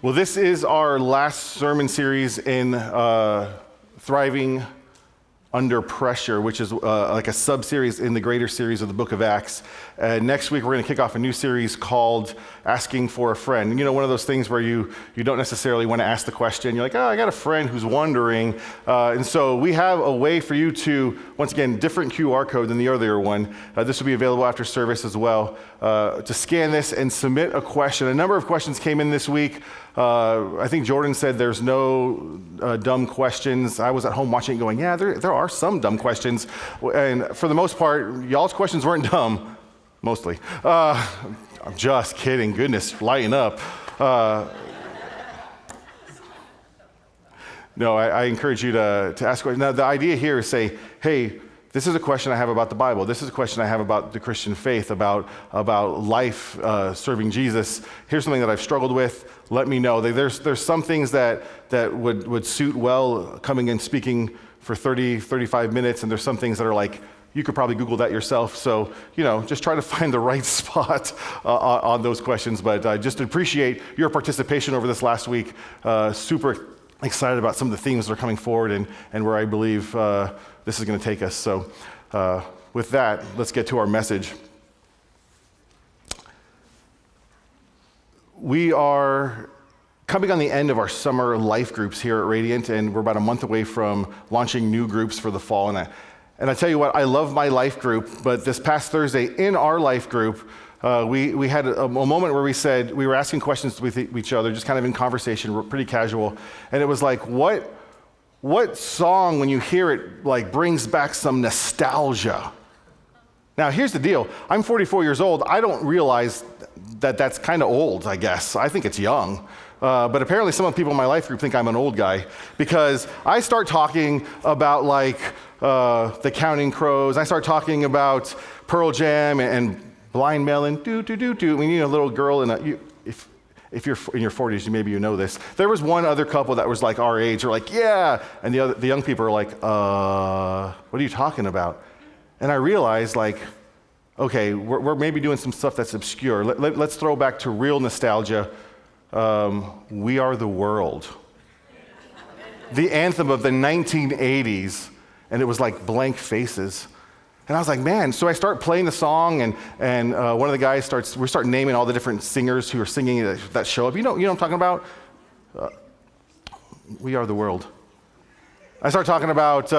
Well, this is our last sermon series in Thriving Under Pressure, which is like a sub-series in the greater series of the book of Acts. Next week, we're going to kick off a new series called Asking for a Friend. You know, one of those things where you don't necessarily want to ask the question. You're like, oh, I got a friend who's wondering. And so we have a way for you to, once again, different QR code than the earlier one. This will be available after service as well. To scan this and submit a question. A number of questions came in this week. I think Jordan said there's no dumb questions. I was at home watching it going, yeah, there are some dumb questions. And for the most part, y'all's questions weren't dumb, mostly. I'm just kidding. Goodness, lighten up. No, I encourage you to ask questions. Now, the idea here is say, hey, this is a question I have about the Bible. This is a question I have about the Christian faith, about life, serving Jesus. Here's something that I've struggled with. Let me know. There's some things that would suit well coming and speaking for 30, 35 minutes, and there's some things that are like, you could probably Google that yourself. So, just try to find the right spot on those questions. But I just appreciate your participation over this last week. Super excited about some of the themes that are coming forward and where I believe this is going to take us. So with that, let's get to our message. We are coming on the end of our summer life groups here at Radiant, and we're about a month away from launching new groups for the fall. And I tell you what, I love my life group, but this past Thursday in our life group, we had a moment where we said, we were asking questions with each other, just kind of in conversation, pretty casual, and it was like, what song, when you hear it, like brings back some nostalgia? Now, here's the deal. I'm 44 years old. I don't realize that that's kind of old, I guess. I think it's young. But apparently some of the people in my life group think I'm an old guy because I start talking about like the Counting Crows. I start talking about Pearl Jam and Blind Melon. We need a little girl in if you're in your 40s, maybe you know this. There was one other couple that was like our age, or like, yeah, and the young people are like, what are you talking about? And I realized, like, okay, we're maybe doing some stuff that's obscure. Let's throw back to real nostalgia. We Are the World. The anthem of the 1980s, and it was like Blank Faces. And I was like, man, so I start playing the song, and one of the guys we start naming all the different singers who are singing that show up. You know what I'm talking about? We Are the World. I start talking about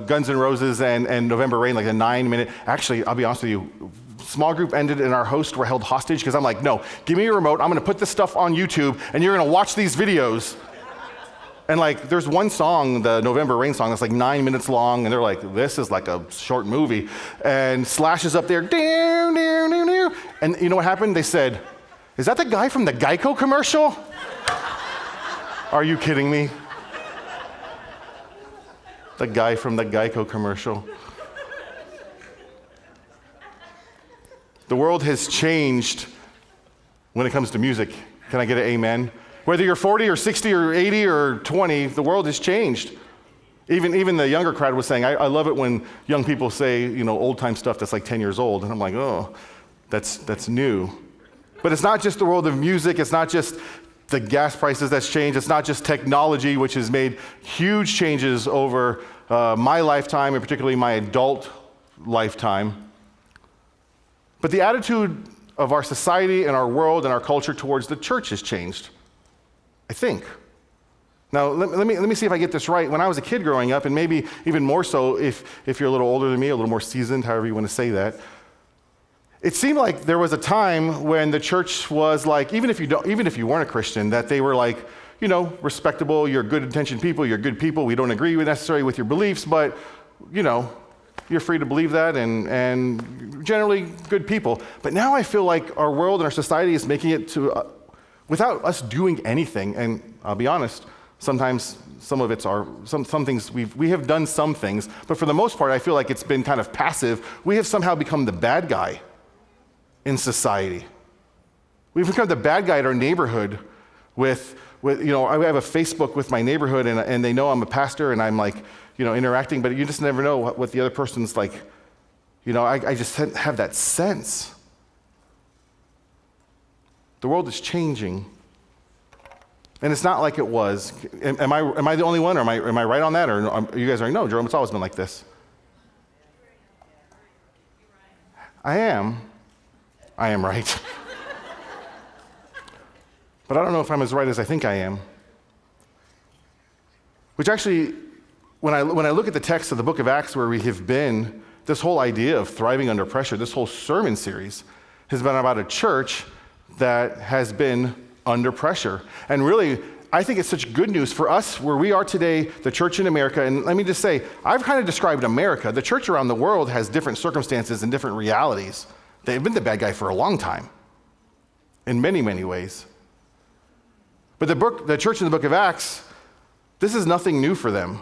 Guns N' Roses and November Rain, like a 9-minute. Actually, I'll be honest with you, small group ended and our hosts were held hostage because I'm like, no, give me your remote. I'm going to put this stuff on YouTube, and you're going to watch these videos. And like, there's one song, the November Rain song, that's like 9 minutes long, and they're like, this is like a short movie. And Slash is up there, and you know what happened? They said, is that the guy from the Geico commercial? Are you kidding me? The guy from the Geico commercial. The world has changed when it comes to music. Can I get an amen? Whether you're 40 or 60 or 80 or 20, the world has changed. Even the younger crowd was saying, I love it when young people say, old-time stuff that's like 10 years old. And I'm like, oh, that's new. But it's not just the world of music. It's not just the gas prices that's changed. It's not just technology, which has made huge changes over my lifetime, and particularly my adult lifetime. But the attitude of our society and our world and our culture towards the church has changed, I think. Now, let me see if I get this right. When I was a kid growing up, and maybe even more so if you're a little older than me, a little more seasoned, however you want to say that, it seemed like there was a time when the church was like, even if you weren't a Christian, that they were like, respectable, you're good-intentioned people, you're good people, we don't agree necessarily with your beliefs, but, you're free to believe that, and generally good people. But now I feel like our world and our society is making it to, without us doing anything, and I'll be honest, sometimes some of it's some things we have done some things, but for the most part, I feel like it's been kind of passive. We have somehow become the bad guy in society. We've become the bad guy at our neighborhood with I have a Facebook with my neighborhood, and they know I'm a pastor, and I'm like, interacting, but you just never know what the other person's like. I just have that sense. The world is changing. And it's not like it was. Am I the only one, or am I right on that? Or you guys are like, no, Jerome, it's always been like this. I am right. But I don't know if I'm as right as I think I am. Which actually, when I look at the text of the book of Acts where we have been, this whole idea of thriving under pressure, this whole sermon series has been about a church that has been under pressure. And really, I think it's such good news for us where we are today, the church in America. And let me just say, I've kind of described America. The church around the world has different circumstances and different realities. They've been the bad guy for a long time in many, many ways. But the church in the book of Acts, this is nothing new for them.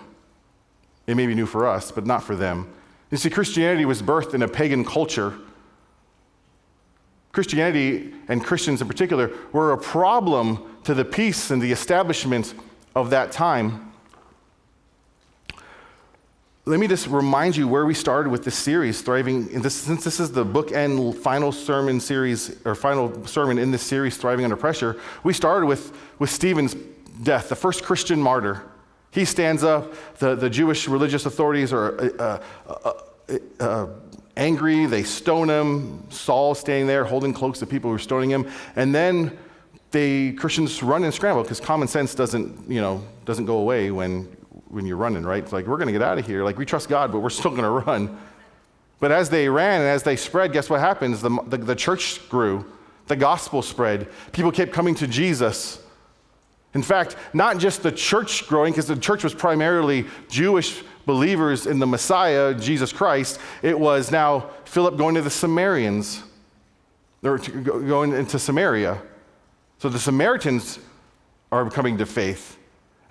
It may be new for us, but not for them. You see, Christianity was birthed in a pagan culture. Christianity, and Christians in particular, were a problem to the peace and the establishment of that time. Let me just remind you where we started with this series, Thriving. Since this is the bookend final sermon series, or final sermon in this series, Thriving Under Pressure, we started with Stephen's death, the first Christian martyr. He stands up, the Jewish religious authorities are angry, they stone him. Saul standing there holding cloaks of people who are stoning him. And then Christians run and scramble because common sense doesn't go away when you're running, right? It's like, we're going to get out of here. Like, we trust God, but we're still going to run. But as they ran and as they spread, guess what happens? The church grew. The gospel spread. People kept coming to Jesus. In fact, not just the church growing, because the church was primarily Jewish believers in the Messiah, Jesus Christ. It was now Philip going to the Samaritans. They were going into Samaria. So the Samaritans are coming to faith.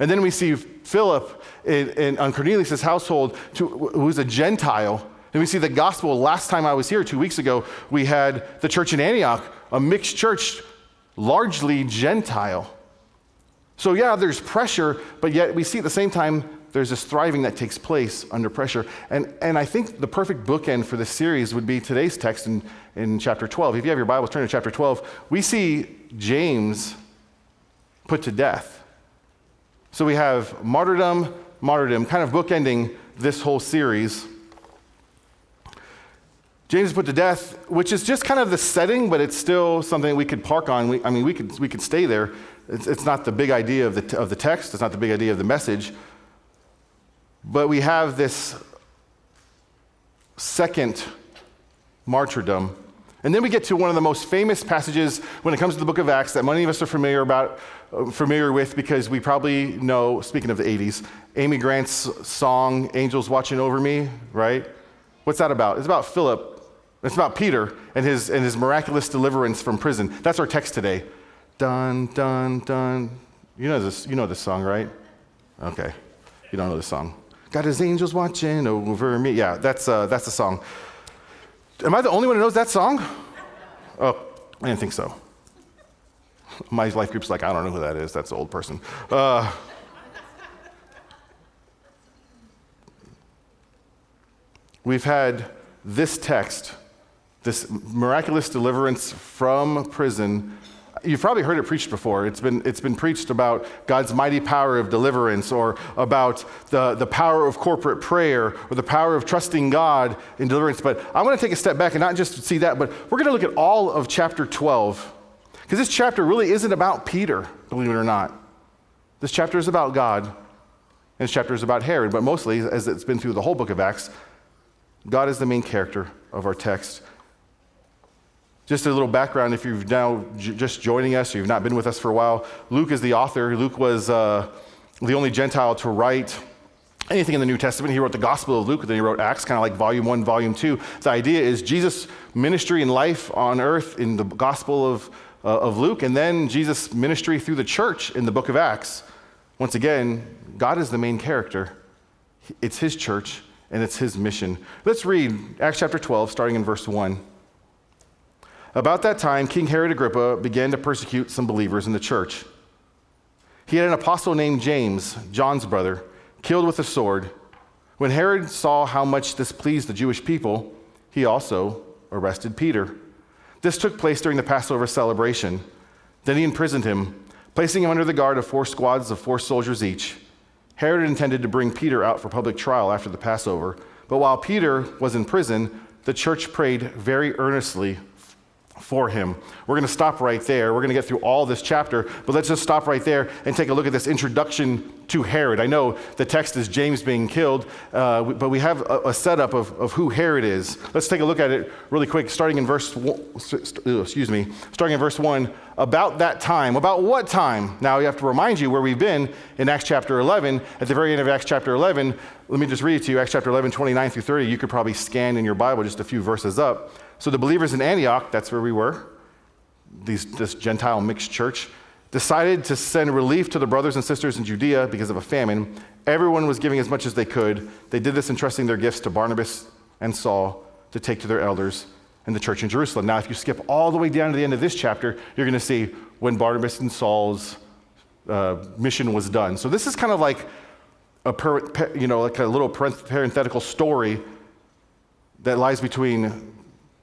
And then we see Philip on Cornelius' household, who's a Gentile. And we see the gospel. Last time I was here, 2 weeks ago, we had the church in Antioch, a mixed church, largely Gentile. So yeah, there's pressure, but yet we see at the same time, there's this thriving that takes place under pressure. And I think the perfect bookend for this series would be today's text in chapter 12. If you have your Bibles, turn to chapter 12. We see James put to death. So we have martyrdom, kind of bookending this whole series. James is put to death, which is just kind of the setting, but it's still something we could park on. We could stay there. It's not the big idea of the text. It's not the big idea of the message. But we have this second martyrdom. And then we get to one of the most famous passages when it comes to the book of Acts that many of us are familiar with because we probably know, speaking of the 80s, Amy Grant's song, Angels Watching Over Me, right? What's that about? It's about Philip. It's about Peter and his miraculous deliverance from prison. That's our text today. Dun, dun, dun. You know this song, right? Okay. You don't know this song. Got his angels watching over me. Yeah, that's the song. Am I the only one who knows that song? Oh, I didn't think so. My life group's like, I don't know who that is. That's an old person. We've had this text, this miraculous deliverance from prison. You've probably heard it preached before. It's been preached about God's mighty power of deliverance, or about the power of corporate prayer, or the power of trusting God in deliverance. But I want to take a step back and not just see that, but we're going to look at all of chapter 12. Because this chapter really isn't about Peter, believe it or not. This chapter is about God, and this chapter is about Herod. But mostly, as it's been through the whole book of Acts, God is the main character of our text. Just a little background, if you've now just joining us, or you've not been with us for a while, Luke is the author. Luke was the only Gentile to write anything in the New Testament. He wrote the Gospel of Luke, then he wrote Acts, kind of like volume 1, volume 2. The idea is Jesus' ministry and life on earth in the Gospel of Luke, and then Jesus' ministry through the church in the book of Acts. Once again, God is the main character. It's his church, and it's his mission. Let's read Acts chapter 12, starting in verse 1. About that time, King Herod Agrippa began to persecute some believers in the church. He had an apostle named James, John's brother, killed with a sword. When Herod saw how much this pleased the Jewish people, he also arrested Peter. This took place during the Passover celebration. Then he imprisoned him, Placing him under the guard of 4 squads of 4 soldiers each, Herod intended to bring Peter out for public trial after the Passover. But while Peter was in prison, the church prayed very earnestly for him. We're going to stop right there. We're going to get through all this chapter, but let's just stop right there and take a look at this introduction to Herod. I know the text is James being killed, but we have a setup of who Herod is. Let's take a look at it really quick, starting in verse 1. About that time. About what time? Now, you have to remind you where we've been in Acts chapter 11. At the very end of Acts chapter 11, let me just read it to you, Acts chapter 11, 29 through 30. You could probably scan in your Bible just a few verses up. So the believers in Antioch, that's where we were, this Gentile mixed church, decided to send relief to the brothers and sisters in Judea because of a famine. Everyone was giving as much as they could. They did this entrusting their gifts to Barnabas and Saul to take to their elders in the church in Jerusalem. Now, if you skip all the way down to the end of this chapter, you're going to see when Barnabas and Saul's mission was done. So this is kind of like like a little parenthetical story that lies between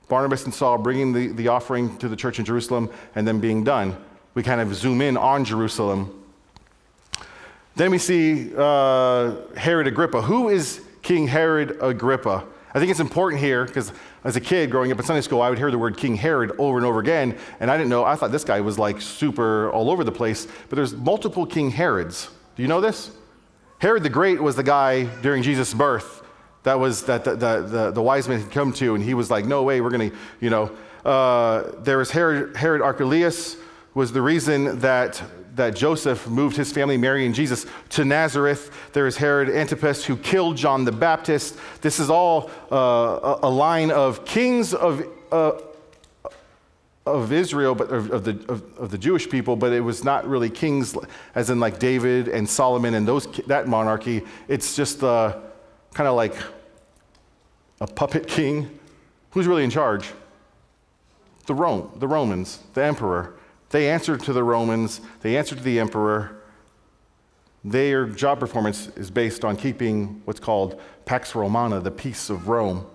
Barnabas and Saul bringing the offering to the church in Jerusalem and then being done. We kind of zoom in on Jerusalem. Then we see Herod Agrippa. Who is King Herod Agrippa? I think it's important here because as a kid growing up in Sunday school, I would hear the word King Herod over and over again, and I didn't know, I thought this guy was like super all over the place, but there's multiple King Herods. Do you know this? Herod the Great was the guy during Jesus' birth that the wise men had come to, and he was like, no way, we're going to, there was Herod Archelaus was the reason that Joseph moved his family, Mary and Jesus, to Nazareth. There is Herod Antipas who killed John the Baptist. This is all a line of kings of Israel, but of the Jewish people, but it was not really kings as in like David and Solomon and that monarchy. It's just kind of like a puppet king. Who's really in charge? The Romans, the emperor. They answered to the Romans. They answered to the emperor. Their job performance is based on keeping what's called Pax Romana, the peace of Rome.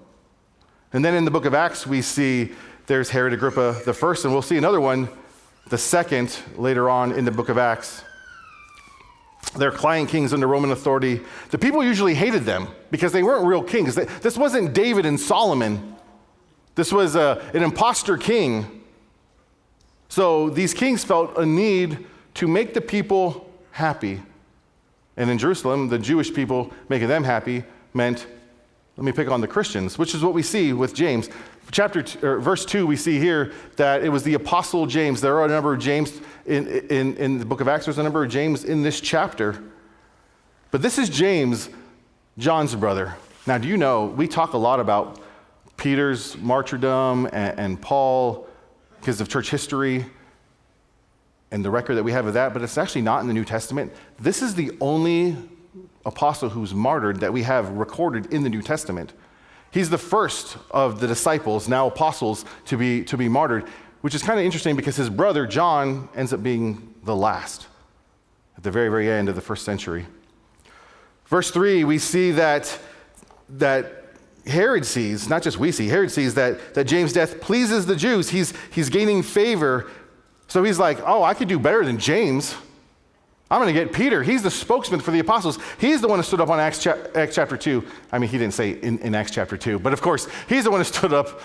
And then in the book of Acts, we see there's Herod Agrippa the first, and we'll see another one, the second, later on in the book of Acts. They're client kings under Roman authority. The people usually hated them because they weren't real kings. This wasn't David and Solomon. This was an imposter king. So these kings felt a need to make the people happy. And in Jerusalem, the Jewish people making them happy meant, let me pick on the Christians, which is what we see with James. Verse 2, we see here that it was the apostle James. There are a number of James in the book of Acts. There's a number of James in this chapter. But this is James, John's brother. Now, do you know, we talk a lot about Peter's martyrdom and Paul because of church history and the record that we have of that, but it's actually not in the New Testament. This is the only apostle who's martyred that we have recorded in the New Testament. He's the first of the disciples, now apostles, to be martyred, which is kind of interesting because his brother John ends up being the last at the very, very end of the first century. Verse 3, we see that Herod sees, not just we see, Herod sees that James' death pleases the Jews. He's gaining favor. So he's like, oh, I could do better than James. I'm going to get Peter. He's the spokesman for the apostles. He's the one who stood up on Acts chapter 2. I mean, he didn't say in Acts chapter 2, but of course, he's the one who stood up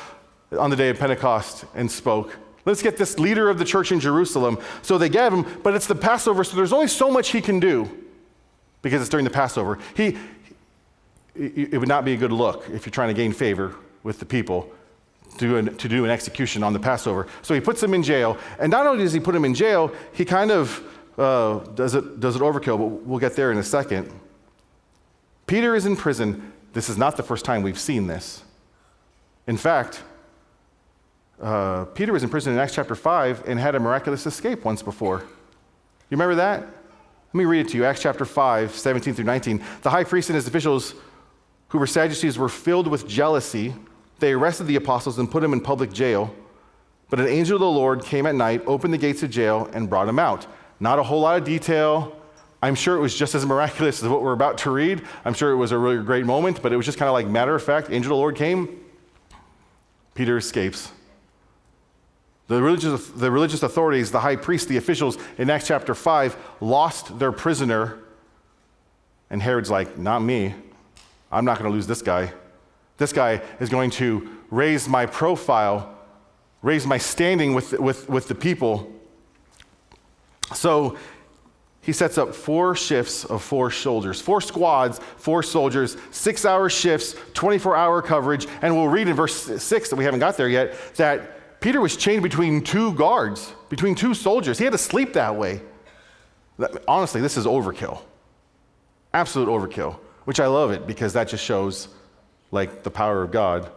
on the day of Pentecost and spoke. Let's get this leader of the church in Jerusalem. So they get him, but it's the Passover, so there's only so much he can do because it's during the Passover. It would not be a good look if you're trying to gain favor with the people to do an execution on the Passover. So he puts him in jail, and not only does he put him in jail, he kind of does it overkill, but we'll get there in a second. Peter is in prison. This is not the first time we've seen this. In fact, Peter was in prison in Acts chapter 5 and had a miraculous escape once before. You remember that? Let me read it to you. Acts chapter 5, 17 through 19. The high priest and his officials, who were Sadducees, were filled with jealousy. They arrested the apostles and put them in public jail. But an angel of the Lord came at night, opened the gates of jail, and brought them out. Not a whole lot of detail. I'm sure it was just as miraculous as what we're about to read. I'm sure it was a really great moment, but it was just kind of like matter of fact. Angel of the Lord came. Peter escapes. The religious authorities, the high priest, the officials in Acts chapter 5 lost their prisoner. And Herod's like, not me. I'm not going to lose this guy. This guy is going to raise my profile, raise my standing with the people. So he sets up 4 shifts of 4 soldiers, 4 squads, 4 soldiers, 6-hour shifts, 24-hour coverage. And we'll read in verse 6 that we haven't got there yet, that Peter was chained between 2 guards, between 2 soldiers. He had to sleep that way. Honestly, this is overkill. Absolute overkill, which I love it because that just shows like the power of God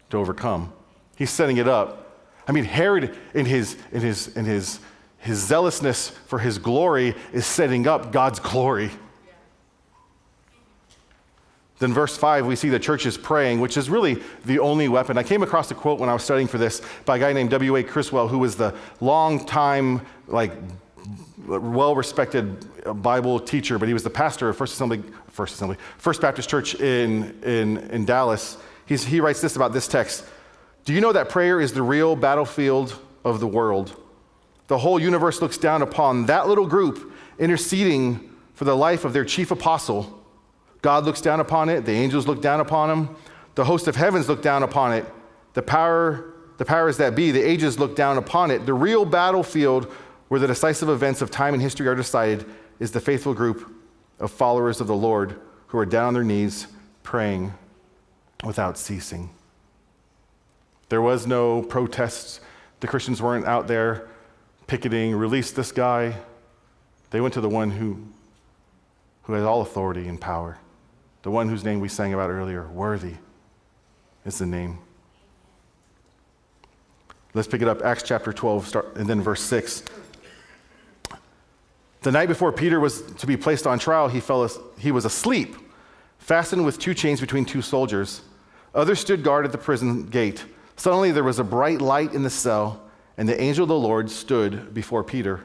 to overcome. He's setting it up. I mean, Herod in his zealousness for his glory is setting up God's glory. Then verse 5, we see the church is praying, which is really the only weapon. I came across a quote when I was studying for this by a guy named W.A. Criswell, who was the long-time, well-respected Bible teacher, but he was the pastor of First Baptist Church in Dallas. He writes this about this text. Do you know that prayer is the real battlefield of the world? The whole universe looks down upon that little group interceding for the life of their chief apostle. God looks down upon it. The angels look down upon him. The host of heavens look down upon it. The powers that be, the ages look down upon it. The real battlefield where the decisive events of time and history are decided is the faithful group of followers of the Lord who are down on their knees praying without ceasing. There was no protests. The Christians weren't out there picketing, release this guy. They went to the one who has all authority and power, the one whose name we sang about earlier. Worthy is the name. Let's pick it up, Acts chapter 12, and then verse 6. The night before Peter was to be placed on trial, he was asleep, fastened with 2 chains between 2 soldiers. Others stood guard at the prison gate. Suddenly there was a bright light in the cell, and the angel of the Lord stood before Peter.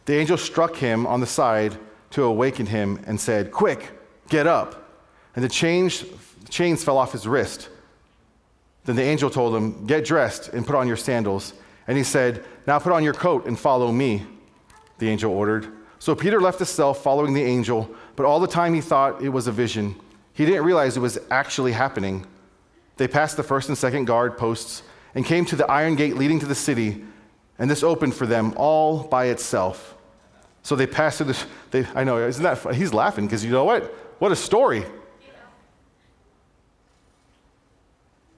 The angel struck him on the side to awaken him and said, "Quick, get up." And the chains fell off his wrist. Then the angel told him, "Get dressed and put on your sandals." And he said, "Now put on your coat and follow me," the angel ordered. So Peter left the cell following the angel, but all the time he thought it was a vision. He didn't realize it was actually happening. They passed the first and second guard posts and came to the iron gate leading to the city, and this opened for them all by itself. So they passed through I know, isn't that fun? He's laughing because you know what? What a story.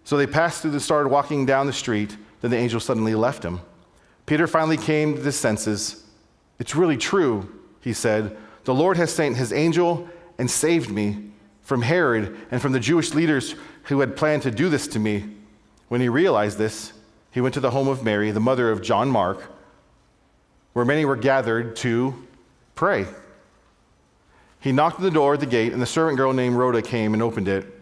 So they passed through started walking down the street, then the angel suddenly left him. Peter finally came to his senses. "It's really true," he said. "The Lord has sent his angel and saved me from Herod and from the Jewish leaders who had planned to do this to me." When he realized this, he went to the home of Mary, the mother of John Mark, where many were gathered to pray. He knocked on the door at the gate, and the servant girl named Rhoda came and opened it.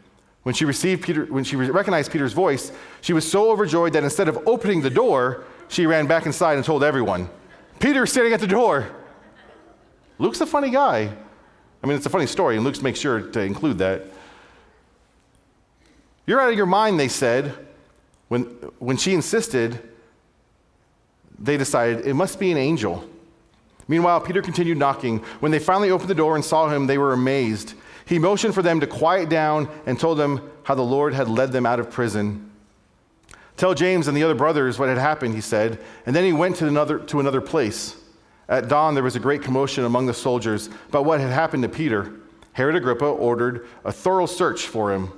When she recognized Peter's voice, she was so overjoyed that instead of opening the door, she ran back inside and told everyone, "Peter's standing at the door." Luke's a funny guy. I mean, it's a funny story, and Luke makes sure to include that. "You're out of your mind," they said. When she insisted, they decided it must be an angel. Meanwhile, Peter continued knocking. When they finally opened the door and saw him, they were amazed. He motioned for them to quiet down and told them how the Lord had led them out of prison. "Tell James and the other brothers what had happened," he said, and then he went to another place. At dawn, there was a great commotion among the soldiers about what had happened to Peter. Herod Agrippa ordered a thorough search for him.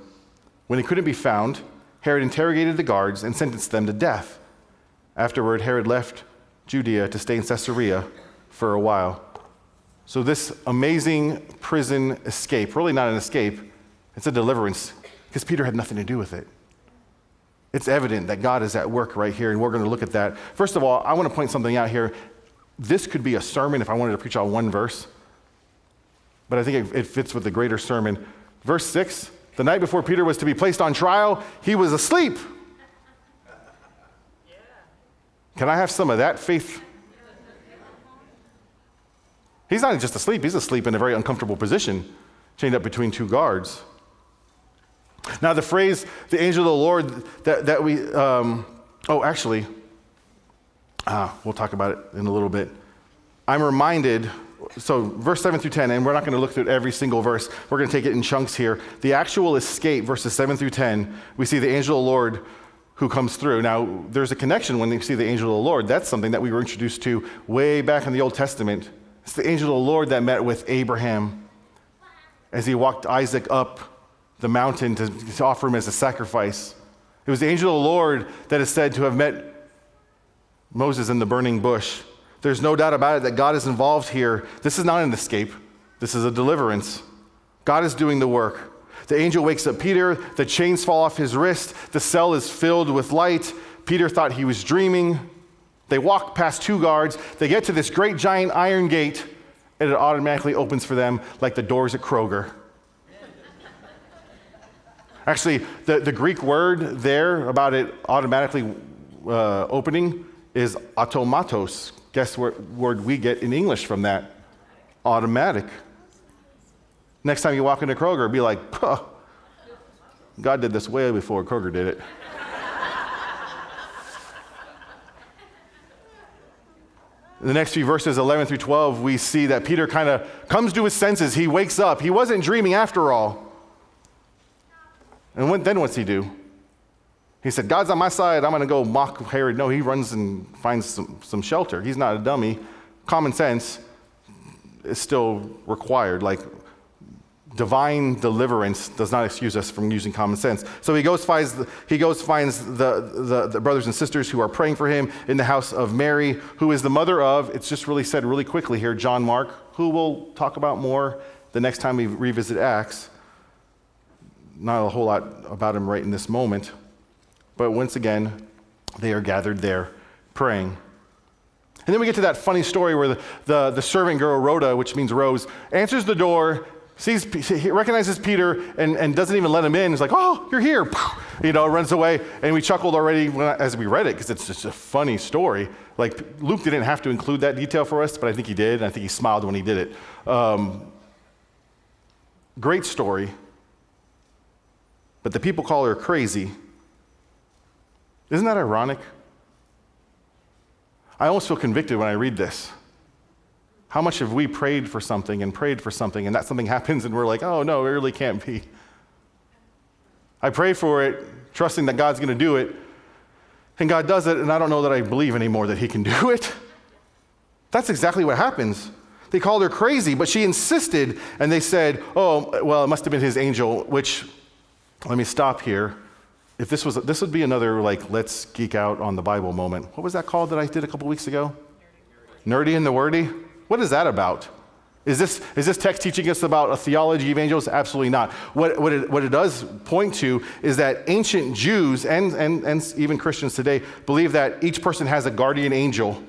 When he couldn't be found, Herod interrogated the guards and sentenced them to death. Afterward, Herod left Judea to stay in Caesarea for a while. So this amazing prison escape, really not an escape, it's a deliverance, because Peter had nothing to do with it. It's evident that God is at work right here, and we're going to look at that. First of all, I want to point something out here. This could be a sermon if I wanted to preach on one verse, but I think it fits with the greater sermon. Verse 6, the night before Peter was to be placed on trial, he was asleep. Can I have some of that faith? He's not just asleep, he's asleep in a very uncomfortable position, chained up between 2 guards. Now the phrase, the angel of the Lord, that we, actually, We'll talk about it in a little bit. I'm reminded, so verse 7 through 10, and we're not going to look through every single verse. We're going to take it in chunks here. The actual escape, verses 7 through 10, we see the angel of the Lord who comes through. Now, there's a connection when you see the angel of the Lord. That's something that we were introduced to way back in the Old Testament. It's the angel of the Lord that met with Abraham as he walked Isaac up the mountain to offer him as a sacrifice. It was the angel of the Lord that is said to have met Moses in the burning bush. There's no doubt about it that God is involved here. This is not an escape. This is a deliverance. God is doing the work. The angel wakes up Peter. The chains fall off his wrist. The cell is filled with light. Peter thought he was dreaming. They walk past 2 guards. They get to this great giant iron gate, and it automatically opens for them like the doors at Kroger. Actually, the Greek word there about it automatically opening is automatos. Guess what word we get in English from that? Automatic. Next time you walk into Kroger, be like, "Puh, God did this way before Kroger did it." In the next few verses, 11 through 12, we see that Peter kind of comes to his senses. He wakes up. He wasn't dreaming after all. And then what's he do? He said, God's on my side. I'm going to go mock Herod. No, he runs and finds some shelter. He's not a dummy. Common sense is still required. Like, divine deliverance does not excuse us from using common sense. So he goes finds the brothers and sisters who are praying for him in the house of Mary, who is the mother of, it's just really said really quickly here, John Mark, who we'll talk about more the next time we revisit Acts. Not a whole lot about him right in this moment. But once again, they are gathered there praying. And then we get to that funny story where the servant girl, Rhoda, which means Rose, answers the door, he recognizes Peter and doesn't even let him in. He's like, "Oh, you're here." Runs away. And we chuckled already as we read it because it's just a funny story. Like, Luke didn't have to include that detail for us, but I think he did. And I think he smiled when he did it. Great story. But the people call her crazy. Isn't that ironic? I almost feel convicted when I read this. How much have we prayed for something, and that something happens, and we're like, "Oh, no, it really can't be." I pray for it, trusting that God's going to do it, and God does it, and I don't know that I believe anymore that he can do it. That's exactly what happens. They called her crazy, but she insisted, and they said, "Oh, well, it must have been his angel," which, let me stop here. If this would be another, let's geek out on the Bible moment. What was that called that I did a couple weeks ago? Nerdy and the wordy? What is that about? Is this text teaching us about a theology of angels? Absolutely not. What it does point to is that ancient Jews and even Christians today believe that each person has a guardian angel.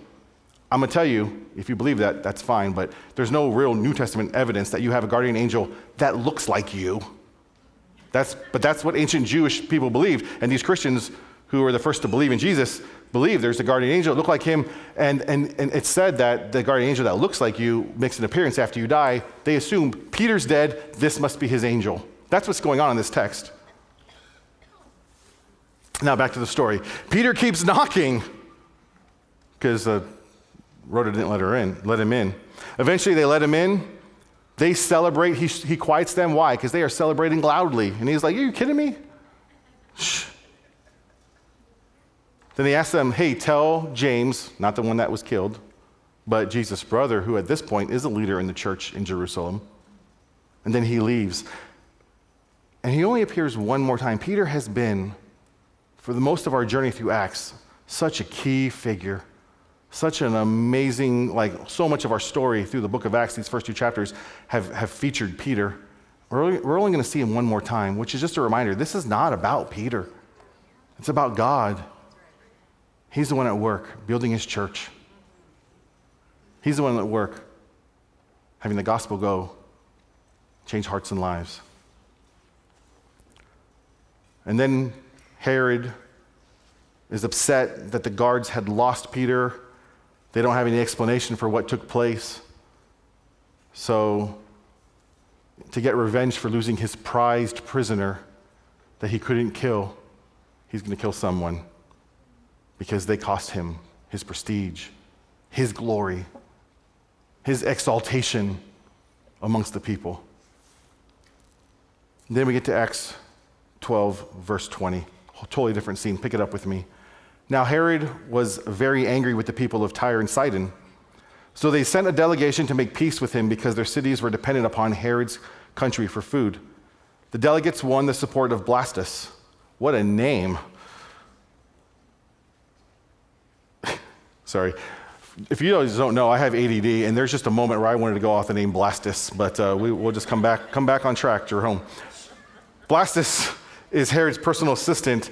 I'm going to tell you, if you believe that, that's fine, but there's no real New Testament evidence that you have a guardian angel that looks like you. That's what ancient Jewish people believed, and these Christians who are the first to believe in Jesus believe there's a guardian angel that look like him, and it's said that the guardian angel that looks like you makes an appearance after you die. They assume Peter's dead, this must be his angel. That's what's going on in this text. Now back to the story. Peter keeps knocking because Rhoda didn't let him in. Eventually they let him in. They celebrate. He quiets them. Why? Because they are celebrating loudly. And he's like, "Are you kidding me?" Shh. Then he asks them, "Hey, tell James," not the one that was killed, but Jesus' brother, who at this point is a leader in the church in Jerusalem. And then he leaves. And he only appears one more time. Peter has been, for the most of our journey through Acts, such a key figure. Such an amazing, so much of our story through the book of Acts, these first 2 chapters, have featured Peter. We're only going to see him one more time, which is just a reminder, this is not about Peter. It's about God. He's the one at work, building his church. He's the one at work, having the gospel go, change hearts and lives. And then Herod is upset that the guards had lost Peter. They don't have any explanation for what took place. So, to get revenge for losing his prized prisoner that he couldn't kill, he's going to kill someone because they cost him his prestige, his glory, his exaltation amongst the people. And then we get to Acts 12, verse 20. A totally different scene. Pick it up with me. Now Herod was very angry with the people of Tyre and Sidon. So they sent a delegation to make peace with him because their cities were dependent upon Herod's country for food. The delegates won the support of Blastus. What a name. Sorry. If you guys don't know, I have ADD, and there's just a moment where I wanted to go off the name Blastus, but we'll just come back on track, Jerome. Blastus is Herod's personal assistant,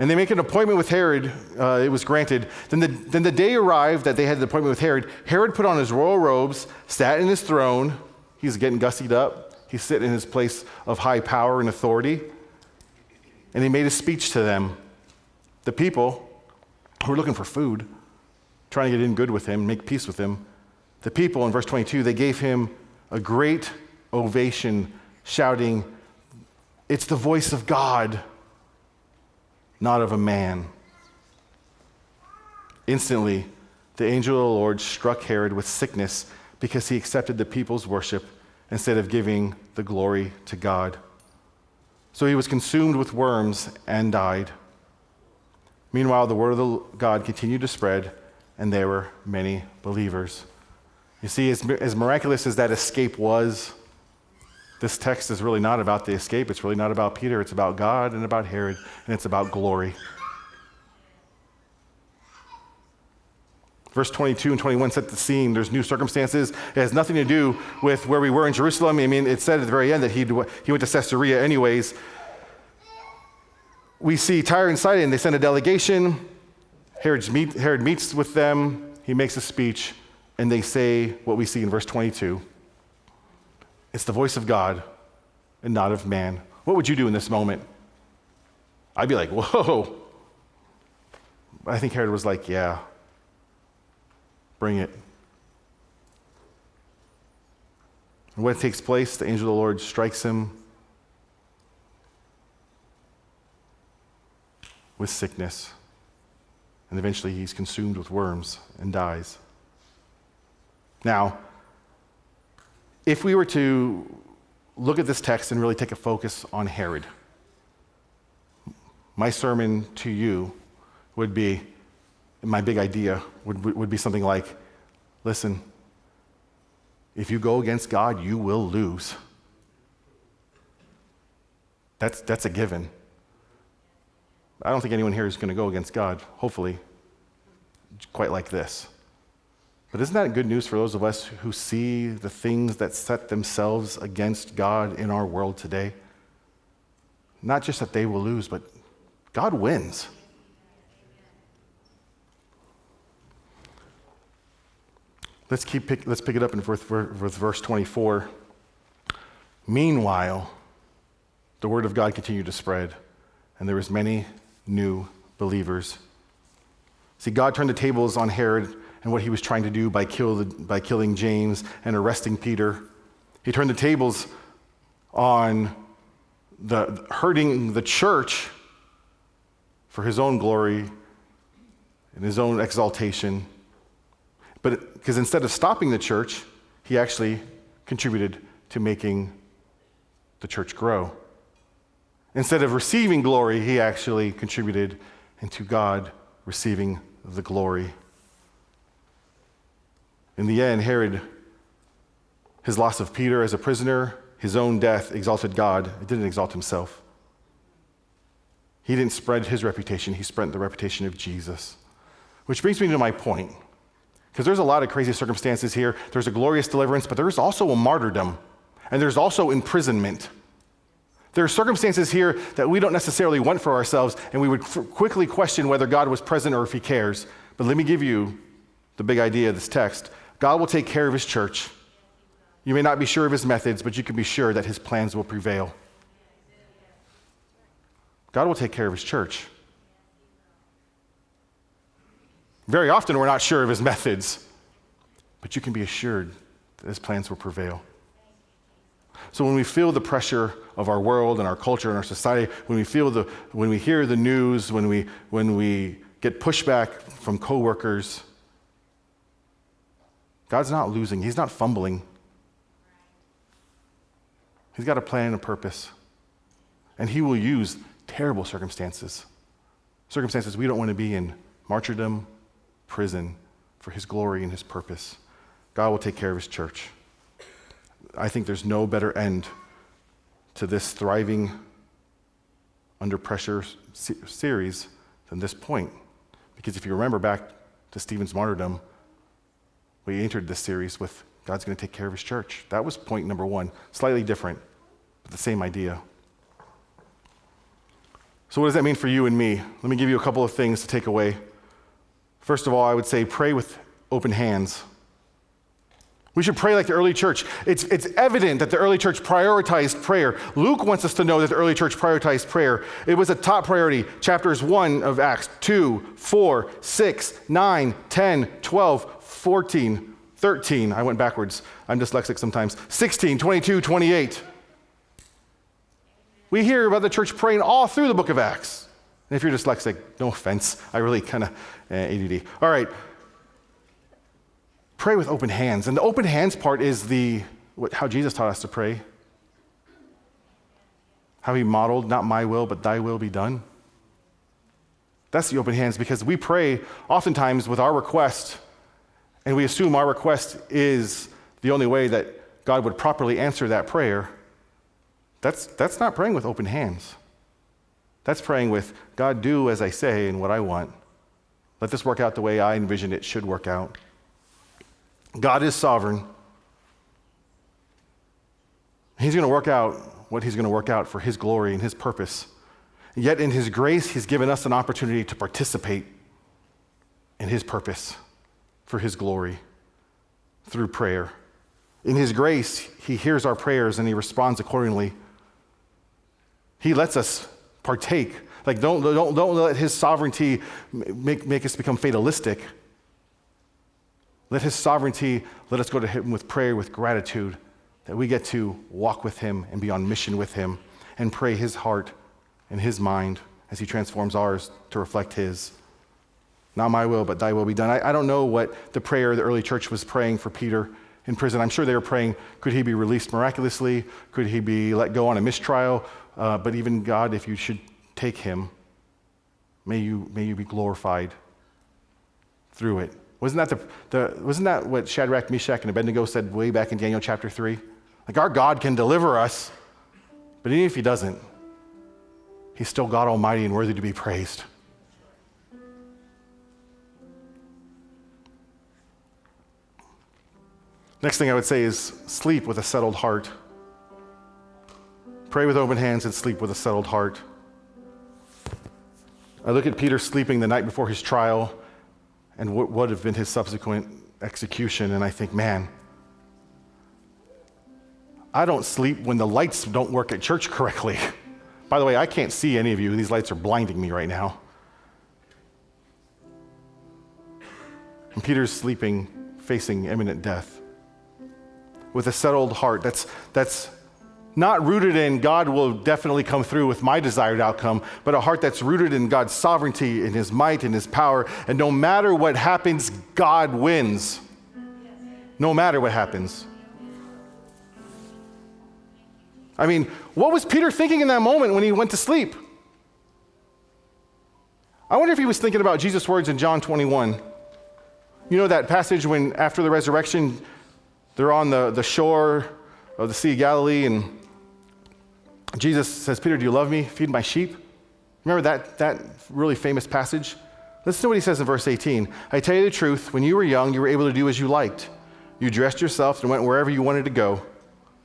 and they make an appointment with Herod. It was granted. Then the day arrived that they had the appointment with Herod. Herod put on his royal robes, sat in his throne. He's getting gussied up. He's sitting in his place of high power and authority. And he made a speech to them. The people who were looking for food, trying to get in good with him, make peace with him. The people, in verse 22, they gave him a great ovation, shouting, "It's the voice of God, not of a man." Instantly, the angel of the Lord struck Herod with sickness because he accepted the people's worship instead of giving the glory to God. So he was consumed with worms and died. Meanwhile, the word of God continued to spread, and there were many believers. You see, as miraculous as that escape was, this text is really not about the escape. It's really not about Peter. It's about God and about Herod, and it's about glory. Verse 22 and 21 set the scene. There's new circumstances. It has nothing to do with where we were in Jerusalem. I mean, it said at the very end that he went to Caesarea anyways. We see Tyre and Sidon. They send a delegation. Herod meets with them. He makes a speech, and they say what we see in verse 22. It's the voice of God and not of man. What would you do in this moment? I'd be like, whoa. I think Herod was like, yeah, bring it. And what takes place, the angel of the Lord strikes him with sickness. And eventually he's consumed with worms and dies. Now, if we were to look at this text and really take a focus on Herod, my sermon to you would be, my big idea would be something like, listen, if you go against God, you will lose. That's a given. I don't think anyone here is going to go against God, hopefully, quite like this. But isn't that good news for those of us who see the things that set themselves against God in our world today? Not just that they will lose, but God wins. Let's pick it up with verse 24. Meanwhile, the word of God continued to spread, and there was many new believers. See, God turned the tables on Herod and what he was trying to do by killing James and arresting Peter. He turned the tables on hurting the church for his own glory and his own exaltation. But because instead of stopping the church, he actually contributed to making the church grow. Instead of receiving glory, he actually contributed into God receiving the glory. In the end, Herod, his loss of Peter as a prisoner, his own death exalted God. It didn't exalt himself. He didn't spread his reputation. He spread the reputation of Jesus. Which brings me to my point. Because there's a lot of crazy circumstances here. There's a glorious deliverance, but there's also a martyrdom. And there's also imprisonment. There are circumstances here that we don't necessarily want for ourselves, and we would quickly question whether God was present or if he cares. But let me give you the big idea of this text. God will take care of his church. You may not be sure of his methods, but you can be sure that his plans will prevail. God will take care of his church. Very often we're not sure of his methods, but you can be assured that his plans will prevail. So when we feel the pressure of our world and our culture and our society, when we hear the news, when we get pushback from coworkers. God's not losing. He's not fumbling. He's got a plan and a purpose. And he will use terrible circumstances we don't want to be in, martyrdom, prison, for his glory and his purpose. God will take care of his church. I think there's no better end to this thriving under pressure series than this point. Because if you remember back to Stephen's martyrdom, we entered this series with God's going to take care of his church. That was point number one. Slightly different, but the same idea. So what does that mean for you and me? Let me give you a couple of things to take away. First of all, I would say pray with open hands. We should pray like the early church. It's evident that the early church prioritized prayer. Luke wants us to know that the early church prioritized prayer. It was a top priority. Chapters 1 of Acts, 2, 4, 6, 9, 10, 12, 14, 13. I went backwards. I'm dyslexic sometimes. 16, 22, 28. We hear about the church praying all through the book of Acts. And if you're dyslexic, no offense. I really kind of ADD. All right. Pray with open hands. And the open hands part is how Jesus taught us to pray. How he modeled, not my will, but thy will be done. That's the open hands, because we pray oftentimes with our request, and we assume our request is the only way that God would properly answer that prayer. That's not praying with open hands. That's praying with, God, do as I say and what I want. Let this work out the way I envision it should work out. God is sovereign. He's going to work out what he's going to work out for his glory and his purpose. Yet in his grace, he's given us an opportunity to participate in his purpose for his glory through prayer. In his grace, he hears our prayers and he responds accordingly. He lets us partake. Like, don't let his sovereignty make us become fatalistic. Let his sovereignty let us go to him with prayer, with gratitude, that we get to walk with him and be on mission with him and pray his heart and his mind as he transforms ours to reflect his. Not my will, but thy will be done. I don't know what the prayer the early church was praying for Peter in prison. I'm sure they were praying, could he be released miraculously? Could he be let go on a mistrial? But even God, if you should take him, may you be glorified through it. Wasn't that what Shadrach, Meshach, and Abednego said way back in Daniel chapter 3? Like, our God can deliver us, but even if he doesn't, he's still God Almighty and worthy to be praised. Next thing I would say is sleep with a settled heart. Pray with open hands and sleep with a settled heart. I look at Peter sleeping the night before his trial and what would have been his subsequent execution, and I think, man, I don't sleep when the lights don't work at church correctly. By the way, I can't see any of you. These lights are blinding me right now. And Peter's sleeping, facing imminent death. With a settled heart that's not rooted in God will definitely come through with my desired outcome, but a heart that's rooted in God's sovereignty, in his might, in his power, and no matter what happens, God wins. No matter what happens. I mean, what was Peter thinking in that moment when he went to sleep? I wonder if he was thinking about Jesus' words in John 21. You know that passage when after the resurrection, they're on the shore of the Sea of Galilee, and Jesus says, Peter, do you love me? Feed my sheep. Remember that really famous passage? Listen to what he says in verse 18. I tell you the truth, when you were young, you were able to do as you liked. You dressed yourself and went wherever you wanted to go.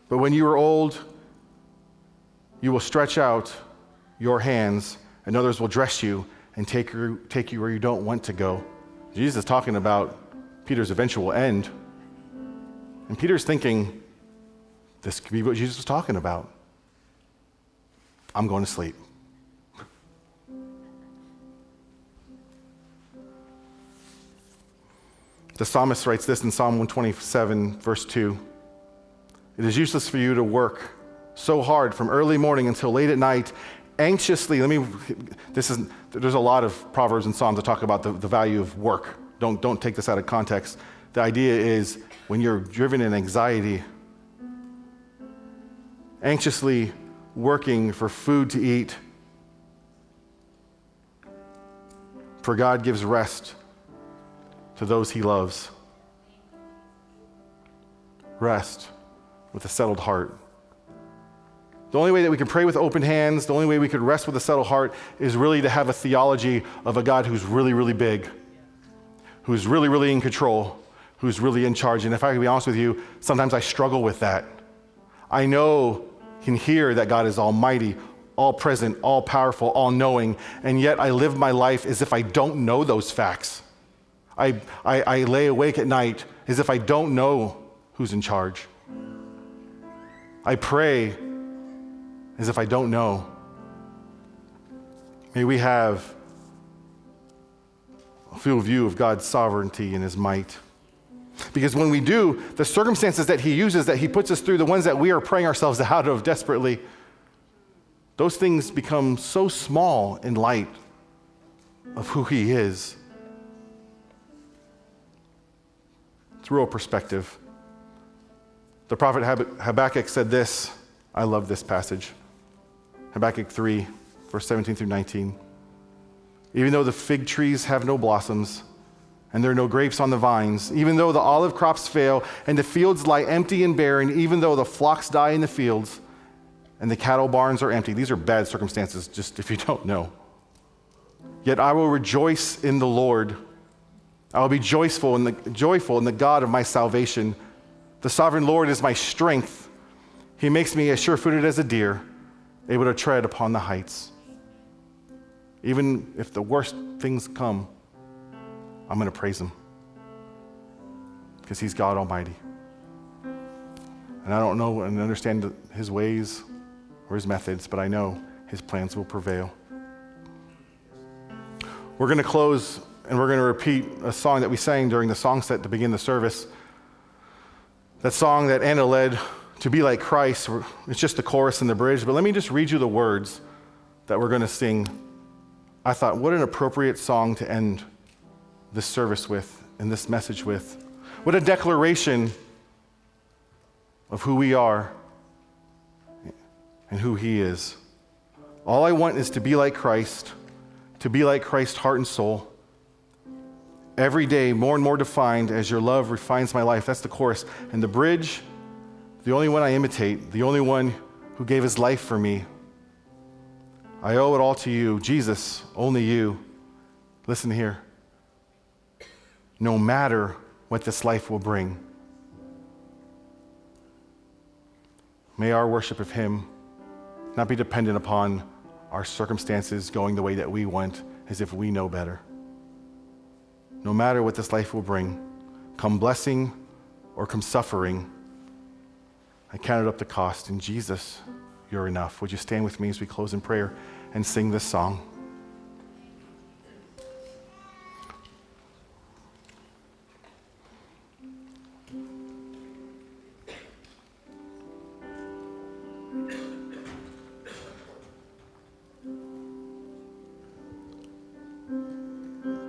But when you are old, you will stretch out your hands, and others will dress you and take you where you don't want to go. Jesus is talking about Peter's eventual end. And Peter's thinking, this could be what Jesus was talking about. I'm going to sleep. The psalmist writes this in Psalm 127, verse 2. It is useless for you to work so hard from early morning until late at night Anxiously, there's a lot of Proverbs and Psalms that talk about the value of work. Don't take this out of context. The idea is when you're driven in anxiety, anxiously working for food to eat, for God gives rest to those he loves. Rest with a settled heart. The only way that we can pray with open hands, the only way we could rest with a settled heart is really to have a theology of a God who's really, really big, who's really, really in control, who's really in charge. And if I can be honest with you, sometimes I struggle with that. I know, can hear that God is almighty, all present, all powerful, all knowing, and yet I live my life as if I don't know those facts. I lay awake at night as if I don't know who's in charge. I pray as if I don't know. May we have a full view of God's sovereignty and his might. Because when we do, the circumstances that he uses, that he puts us through, the ones that we are praying ourselves out of desperately, those things become so small in light of who he is. It's real perspective. The prophet Habakkuk said this. I love this passage. Habakkuk 3, verse 17 through 19. Even though the fig trees have no blossoms, and there are no grapes on the vines, even though the olive crops fail, and the fields lie empty and barren, even though the flocks die in the fields, and the cattle barns are empty. These are bad circumstances, just if you don't know. Yet I will rejoice in the Lord. I will be joyful in the God of my salvation. The sovereign Lord is my strength. He makes me as sure-footed as a deer, able to tread upon the heights. Even if the worst things come, I'm going to praise him because he's God Almighty. And I don't know and understand his ways or his methods, but I know his plans will prevail. We're going to close and we're going to repeat a song that we sang during the song set to begin the service. That song that Anna led, To Be Like Christ. It's just the chorus and the bridge, but let me just read you the words that we're going to sing. I thought, what an appropriate song to end this service with and this message with. What a declaration of who we are and who he is. All I want is to be like Christ, to be like Christ's heart and soul. Every day, more and more defined as your love refines my life. That's the chorus. And the bridge, the only one I imitate, the only one who gave his life for me. I owe it all to you, Jesus, only you. Listen here. No matter what this life will bring, may our worship of him not be dependent upon our circumstances going the way that we want, as if we know better. No matter what this life will bring, come blessing or come suffering, I count it up the cost. In Jesus, you're enough. Would you stand with me as we close in prayer and sing this song?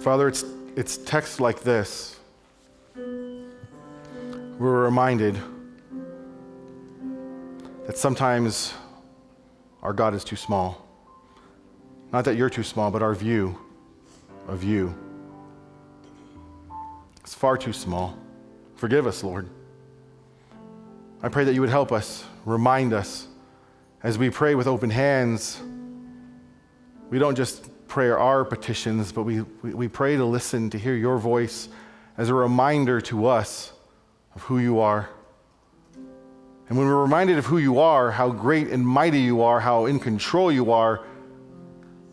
Father, it's texts like this. We're reminded that sometimes our God is too small. Not that you're too small, but our view of you is far too small. Forgive us, Lord. I pray that you would help us, remind us, as we pray with open hands. We don't just pray our petitions, but we pray to listen, to hear your voice as a reminder to us of who you are. And when we're reminded of who you are, how great and mighty you are, how in control you are,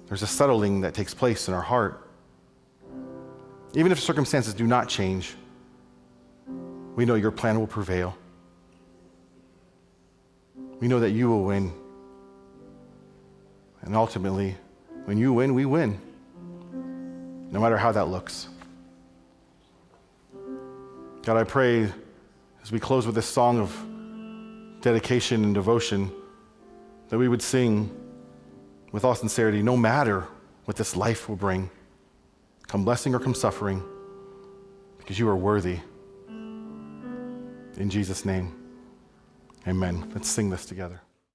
there's a settling that takes place in our heart. Even if circumstances do not change, we know your plan will prevail. We know that you will win. And ultimately, when you win, we win, no matter how that looks. God, I pray as we close with this song of dedication and devotion that we would sing with all sincerity, no matter what this life will bring, come blessing or come suffering, because you are worthy. In Jesus' name, amen. Let's sing this together.